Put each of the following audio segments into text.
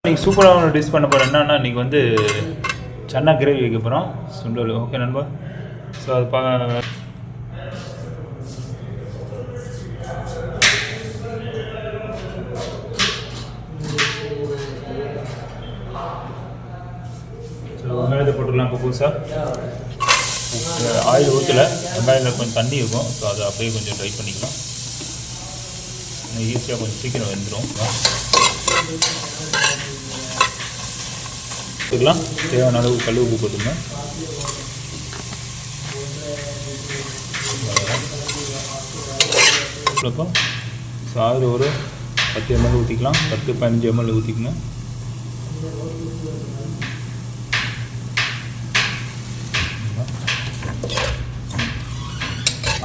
நீங்கள் சூப்பராக ஒன்று டிஷ் பண்ண போகிறோம். என்னன்னா இன்றைக்கி வந்து சன்னா கிரேவி வைக்க போகிறோம், சுண்டல். ஓகே நண்பா. ஸோ அது வெங்காயத்தை போட்டுக்கலாம். இப்போ புதுசாக ஆயில் ஊற்றலை, வெங்காயத்தில் கொஞ்சம் தண்ணி இருக்கும். ஸோ அதை அப்படியே கொஞ்சம் ட்ரை பண்ணிக்கலாம். ஈஸியாக கொஞ்சம் சீக்கிரம் வெந்துடும். போட்டுக்கலாம். தேவையான அளவு கல் உப்பு போட்டுங்க. ஸோ அதில் ஒரு 10 ml ஊற்றிக்கலாம். 10-15 ml ஊற்றிக்கங்க.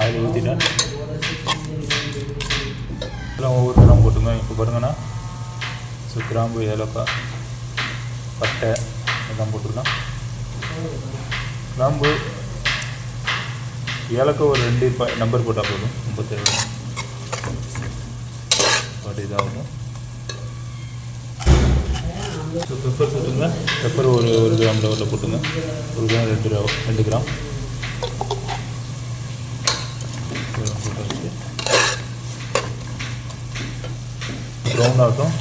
அதில் ஊற்றிட்டேன். எல்லாம் ஒவ்வொரு கிராம் போட்டுங்க. இப்போ பாருங்கன்னா ஸோ கிராம்பு, ஏலக்காய், பட்டை எல்லாம் போட்டுக்கலாம். கிராம்பு, ஏலக்காய் ஒரு 2 நம்பர் போட்டால் போதும். ரொம்ப தேவை பட் இதாகும். ஸோ பெப்பர் போட்டுங்க. பெப்பர் ஒரு கிராம் லெவலில் போட்டுங்க. 1 கிராம் 2 கிராம் போட்டாச்சு. ப்ரௌன் ஆகட்டும்.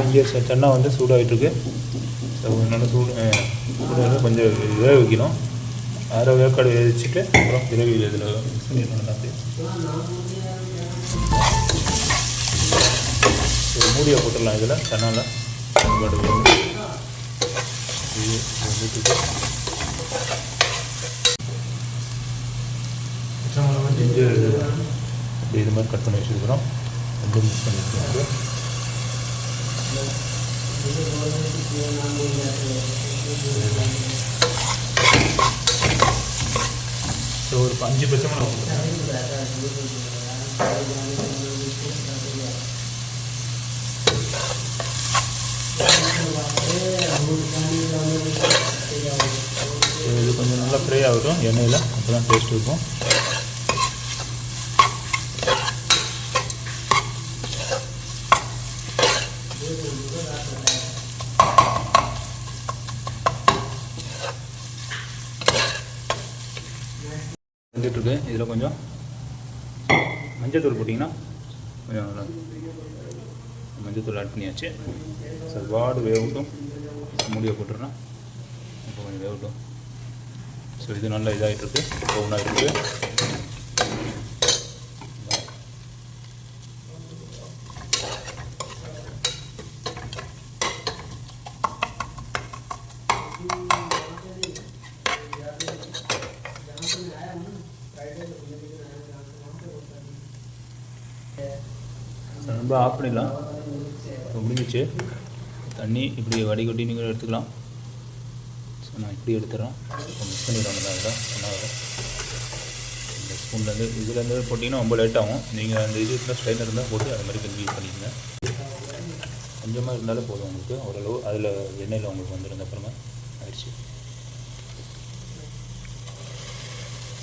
இங்கே சன்னா வந்து சூடாகிட்டுருக்கு. நல்லா சூடாக கொஞ்சம் வேக வைக்கணும். அரை வேக்காடு வேவிச்சுட்டு அப்புறம் கிரேவி இதில் மிக்ஸ் பண்ணிடணும். எல்லாத்தையும் ஒரு மூடியை போட்டுடலாம். இதில் சன்னால ஜிஞ்சர் அப்படி இது மாதிரி கட் பண்ணி வச்சுருக்கிறோம். ரெண்டும் மிக்ஸ் பண்ணி வச்சுருக்கோம். ஸோ ஒரு 5 பச்சை மிளகாய் இது கொஞ்சம் நல்லா ஃப்ரை ஆகட்டும் எண்ணெயில். அப்போ தான் டேஸ்ட் இருக்கும். வந்துட்டுருக்கு. இதில் கொஞ்சம் மஞ்சத்தூள் போட்டிங்கன்னா கொஞ்சம் நல்லா மஞ்சத்தூள் ஆட் பண்ணியாச்சு. ஸோ வாடு வேகட்டும். மூடியை போட்டுருன்னா இப்போ கொஞ்சம் வேகட்டும். ஸோ இது நல்லா இதாகிட்டுருக்கு, ப்ரௌனாக இருக்குது. ரொம்ப ஆஃப் பண்ணிடலாம். இப்போ முடிஞ்சிச்சு. தண்ணி இப்படி வடிகட்டி நீங்கள் எடுத்துக்கலாம். ஸோ நான் இப்படி எடுத்துகிறேன். மிக்ஸ் பண்ணிடுறோம். அதில் சொன்னால் இந்த ஸ்பூன்லேருந்து இதுலேருந்து போட்டிங்கன்னா ரொம்ப லேட் ஆகும். நீங்கள் அந்த இது இருந்தால் ஸ்ட்ரைனர் இருந்தால் போட்டு அது மாதிரி கொஞ்சம் யூஸ் பண்ணிக்கங்க. கொஞ்சமாக இருந்தாலே போதும் உங்களுக்கு ஓரளவு. அதில் எண்ணெயில் உங்களுக்கு வந்துடுங்க. அப்புறமா ஆயிடுச்சு.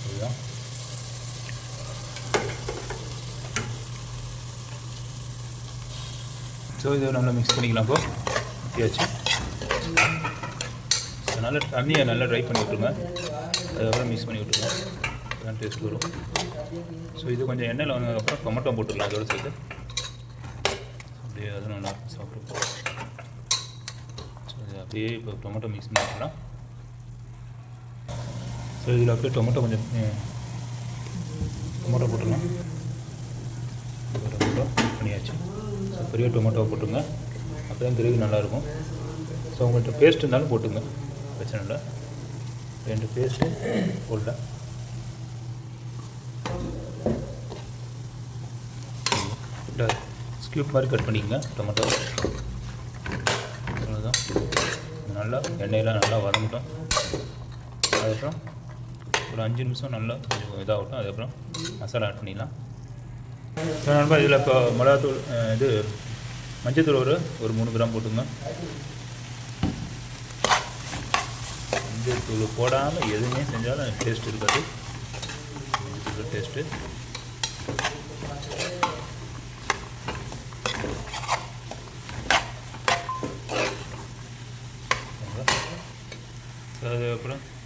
இதுதான். ஸோ இதை நல்லா மிக்ஸ் பண்ணிக்கலாம். இப்போ ஊற்றியாச்சு. அதனால் தண்ணியை நல்லா ட்ரை பண்ணி விட்டுருங்க. அதுக்கப்புறம் மிக்ஸ் பண்ணி விட்டுருங்க. அதுதான் டேஸ்ட் வரும். ஸோ இது கொஞ்சம் எண்ணெயில் வந்ததுக்கப்புறம் டொமேட்டோ போட்டுடலாம். அதோட சேர்த்து அப்படியே அது நல்லா சாப்பிட்டு. ஸோ இது அப்படியே இப்போ டொமேட்டோ மிக்ஸ் பண்ணிக்கலாம். ஸோ இதில் அப்படியே டொமேட்டோ கொஞ்சம் டொமேட்டோ போட்டுடலாம். டொமேட்டோ பண்ணியாச்சு. ஸோ பெரிய டொமேட்டோ போட்டுங்க. அப்போ தான் கிரேவி நல்லாயிருக்கும். ஸோ உங்கள்கிட்ட பேஸ்ட் இருந்தாலும் போட்டுங்க, பிரச்சனை இல்லை. 2 பேஸ்ட்டு போட்டேன். ஸ்கியூப் மாதிரி கட் பண்ணிக்கங்க டொமேட்டோ. அவ்வளோதான். நல்லா எண்ணெயெல்லாம் நல்லா வதங்கட்டும். அதுக்கப்புறம் ஒரு 5 நிமிஷம் நல்லா கொஞ்சம் இதாகட்டும். அதுக்கப்புறம் மசாலா ஆட் பண்ணிடலாம். ஸோ நண்பா இதில் இப்போ மிளகாத்தூள் இது மஞ்சத்தூள் ஒரு 3 கிராம் போட்டுங்க. மஞ்சத்தூள் போடாமல் எதுவுமே செஞ்சாலும் டேஸ்ட் இருக்காது. மஞ்சத்தூள் டேஸ்ட்டு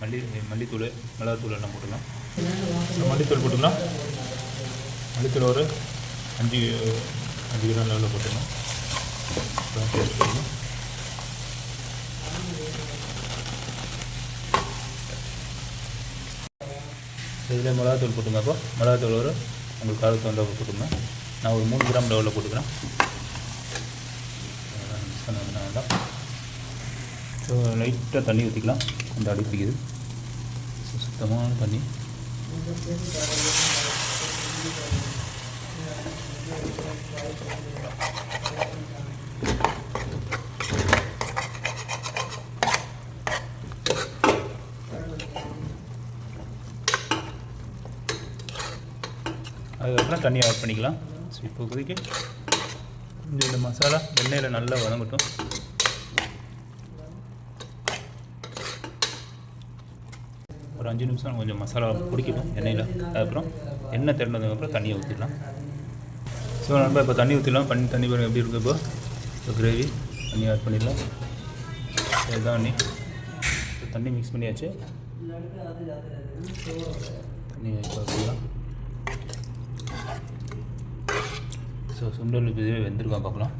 மல்லித்தூள் மிளகாத்தூள் எல்லாம் போட்டுக்கலாம். மல்லித்தூள் போட்டுக்கலாம். மல்லித்தூள் ஒரு 5 கிராம் லெவலில் போட்டுக்கலாம். டேஸ்ட் பண்ணணும். இதில் மிளகாத்தூள் போட்டுங்க. அப்போ மிளகாத்தூள் ஒரு உங்களுக்கு காரத்துக்கு வந்தால் போட்டுங்க. நான் ஒரு 3 கிராம் லெவலில் போட்டுக்கிறேன். மிக்ஸ் பண்ண வேண்டாம். ஸோ லைட்டாக தண்ணி ஊற்றிக்கலாம். கொஞ்சம் அடி பிடிக்குது. ஸோ சுத்தமான தண்ணி. அதுக்கப்புறம் தண்ணி ஆட் பண்ணிக்கலாம். ஸோ இப்போ கொதிக்க இந்த மசாலா எண்ணெயில் நல்லா வதங்கட்டும். ஒரு 5 நிமிஷம் கொஞ்சம் மசாலா பிடிக்கட்டும் எண்ணெயில். அதுக்கப்புறம் எண்ணெய் திறந்ததுக்கப்புறம் தண்ணியை ஊற்றிடலாம். ஸோ நம்ம இப்போ தண்ணி ஊற்றிடலாம். தண்ணி பாருங்கள் எப்படி இருக்குது. இப்போ கிரேவி தண்ணி ஆட் பண்ணிடலாம். இதுதான் தண்ணி. தண்ணி மிக்ஸ் பண்ணியாச்சு. தண்ணி ஊற்றிடலாம். ஸோ சுண்டல் இதுவே வெந்திருக்கா பார்க்கலாம்.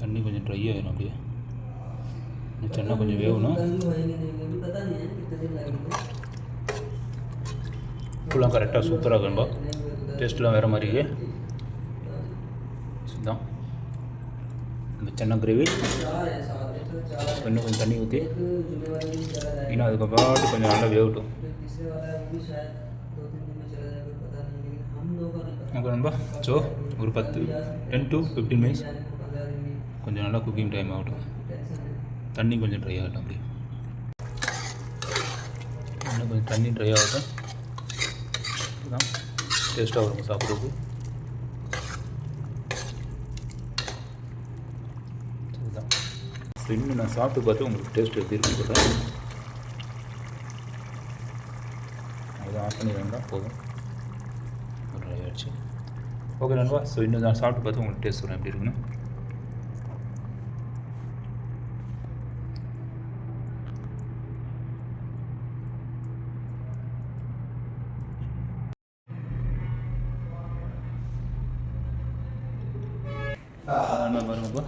தண்ணி கொஞ்சம் ட்ரை ஆகிடும். அப்படியே சென்னா கொஞ்சம் வேகணும். உப்புலாம் கரெக்டாக சூப்பராக இருக்கும்பா. டேஸ்ட்லாம் வேறு மாதிரி இருக்குது. இதுதான் இந்த சென்னா கிரேவி. இன்னும் கொஞ்சம் தண்ணி ஊற்றி இன்னும் அதுக்கப்புறம் கொஞ்சம் நல்லா வேகட்டும். ஓகே நண்பா. ஸோ ஒரு 10 to 15 மினிட்ஸ் கொஞ்சம் நல்லா குக்கிங் டைம் ஆகட்டும். தண்ணி கொஞ்சம் ட்ரை ஆகட்டும். அப்படி இன்னும் கொஞ்சம் தண்ணி ட்ரை ஆகட்டும். இதுதான் டேஸ்ட்டாக வரும் சாப்பிட்றதுக்கு. இதுதான். ஸோ இன்னும் நான் சாப்பிட்டு பார்த்து உங்களுக்கு டேஸ்ட் எப்படி இருக்குன்னு சொல்கிறேன். அதை ஆஃப் பண்ணிடுறேன் போதும். ட்ரை ஆகிடுச்சு. ஓகே நண்பா. ஸோ இன்னும் நான் சாப்பிட்டு பார்த்து உங்களுக்கு டேஸ்ட் சொல்கிறேன் எப்படி இருக்குன்னு. பாருங்கப்பா.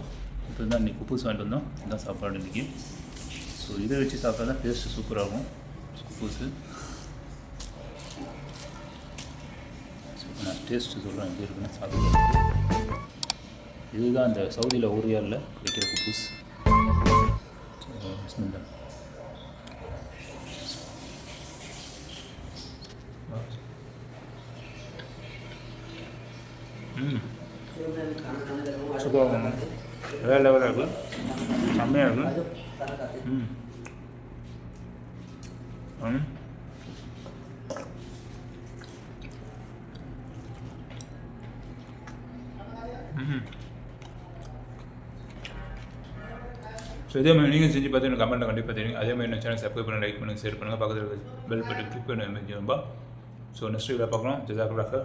இப்போ தான் இன்றைக்கி குப்பூஸ் வாங்கிட்டு வந்தோம். இதுதான் சாப்பாடு இன்றைக்கி. ஸோ இதை வச்சு சாப்பிட்டா தான் டேஸ்ட்டு சூப்பராகும் குப்பூஸு. ஸோ இப்போ நான் டேஸ்ட்டு சொல்கிறேன் எப்படி இருக்குன்னு சாப்பிடுவேன். இதுதான் அந்த சவுதியில் ஒரு ரியாலில் கிடைக்கிற குப்பூஸ். பிஸ்மில்லா. சூப்பராக வேறு லெவலாக இருக்கும். செம்மையாக இருக்கும். ஸோ இதே மாதிரி நீங்கள் செஞ்சு பார்த்து எனக்கு கமெண்ட்டில் கண்டிப்பாக தெரியும். அதே மாதிரி என்ன சேனல் சப்ஸ்கிரைப் பண்ணி லைக் பண்ணுங்கள், ஷேர் பண்ணுங்கள், பக்கத்தில் பெல் பட்டன் கிளிக் பண்ண ரொம்ப. ஸோ நெக்ஸ்ட் வீடியோ பார்க்கலாம். ஜஸாக்கல்லாஹ்.